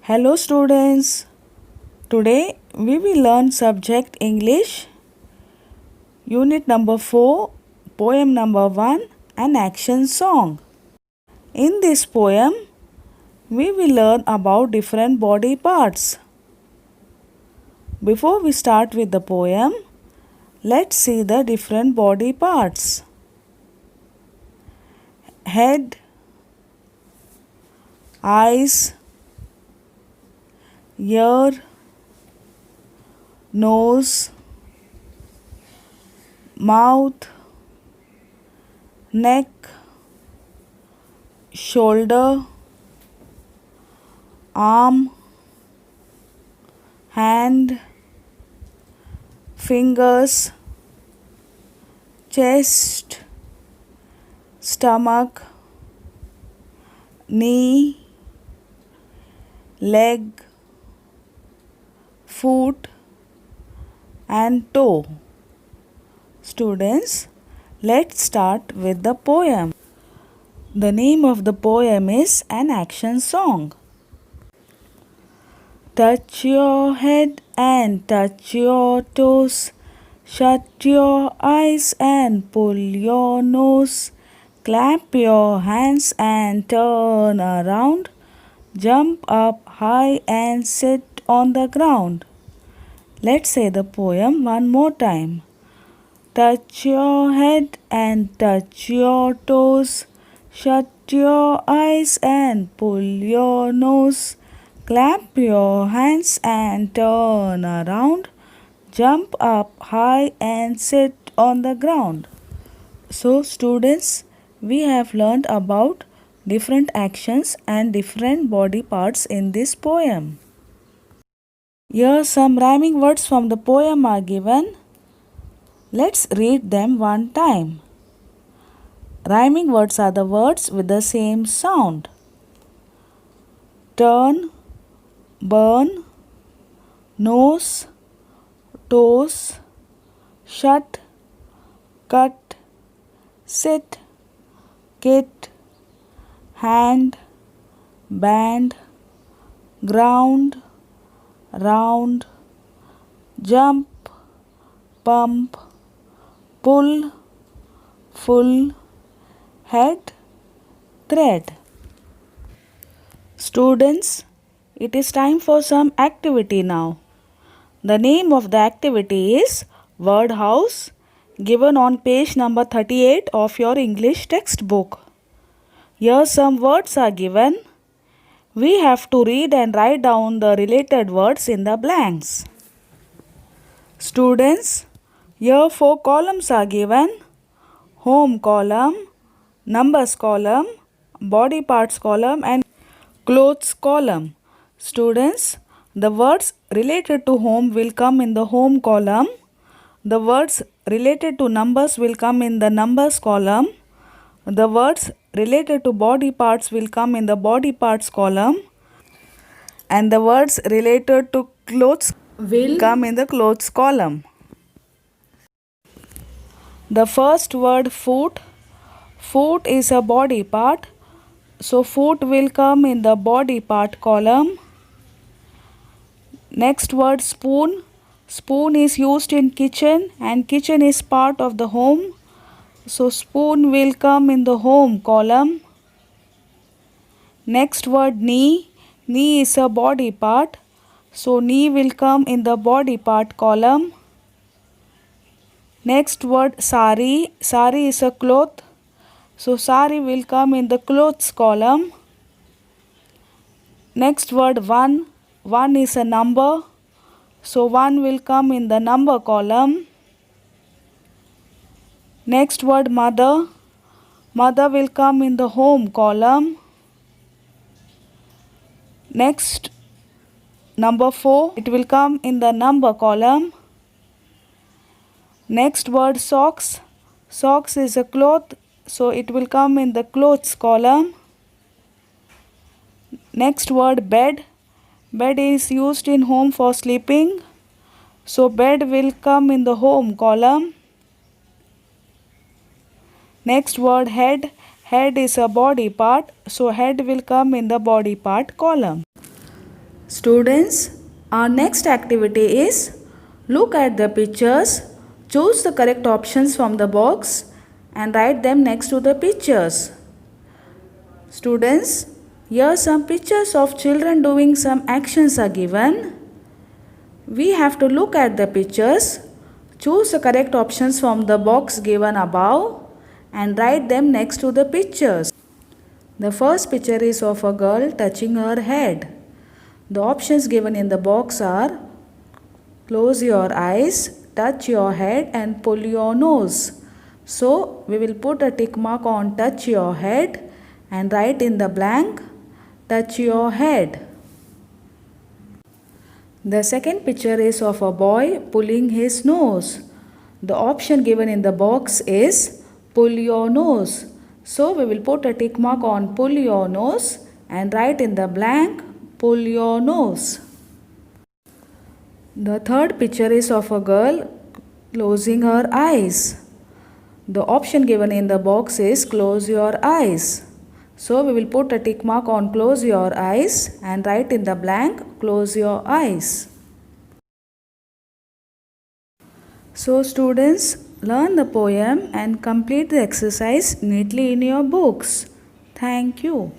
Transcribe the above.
Hello students. Today we will learn subject English, unit number 4, poem number 1 and action song. In this poem we will learn about different body parts. Before we start with the poem, let's see the different body parts. Head, eyes, ear, nose, mouth, neck, shoulder, arm, hand, fingers, chest, stomach, knee, leg, foot and toe. Students, let's start with the poem. The name of the poem is An Action Song. Touch your head and touch your toes. Shut your eyes and pull your nose. Clap your hands and turn around. Jump up high and sit on the ground. Let's say the poem one more time. Touch your head and touch your toes. Shut your eyes and pull your nose. Clap your hands and turn around. Jump up high and sit on the ground. So students, we have learned about different actions and different body parts in this poem. Here some rhyming words from the poem are given. Let's read them one time. Rhyming words are the words with the same sound. Turn, burn, nose, toes, shut, cut, sit, kit, hand, band, ground, round, jump, pump, pull, full, head, thread. Students, it is time for some activity now. The name of the activity is Word House, given on page number 38 of your English textbook. Here some words are given. We have to read and write down the related words in the blanks. Students, here 4 columns are given. Home column, numbers column, body parts column and clothes column. Students, the words related to home will come in the home column. The words related to numbers will come in the numbers column. The words related to body parts will come in the body parts column. And the words related to clothes will come in the clothes column. The first word foot. Foot is a body part. So foot will come in the body part column. Next word spoon. Spoon is used in kitchen and kitchen is part of the home. So spoon will come in the home column. Next word knee. Knee is a body part. So knee will come in the body part column. Next word sari. Sari is a cloth. So sari will come in the clothes column. Next word one. One is a number. So one will come in the number column. Next word mother. Mother will come in the home column. Next number 4. It will come in the number column. Next word socks. Socks is a cloth. So it will come in the clothes column. Next word bed. Bed is used in home for sleeping. So bed will come in the home column. Next word head. Head is a body part, so head will come in the body part column. Students, our next activity is look at the pictures, choose the correct options from the box and write them next to the pictures. Students, here some pictures of children doing some actions are given. We have to look at the pictures, choose the correct options from the box given above and write them next to the pictures. The first picture is of a girl touching her head. The options given in the box are close your eyes, touch your head and pull your nose. So we will put a tick mark on touch your head and write in the blank touch your head. The second picture is of a boy pulling his nose. The option given in the box is pull your nose. So we will put a tick mark on pull your nose and write in the blank pull your nose. The third picture is of a girl closing her eyes. The option given in the box is close your eyes. So we will put a tick mark on close your eyes and write in the blank close your eyes. So students, learn the poem and complete the exercise neatly in your books. Thank you.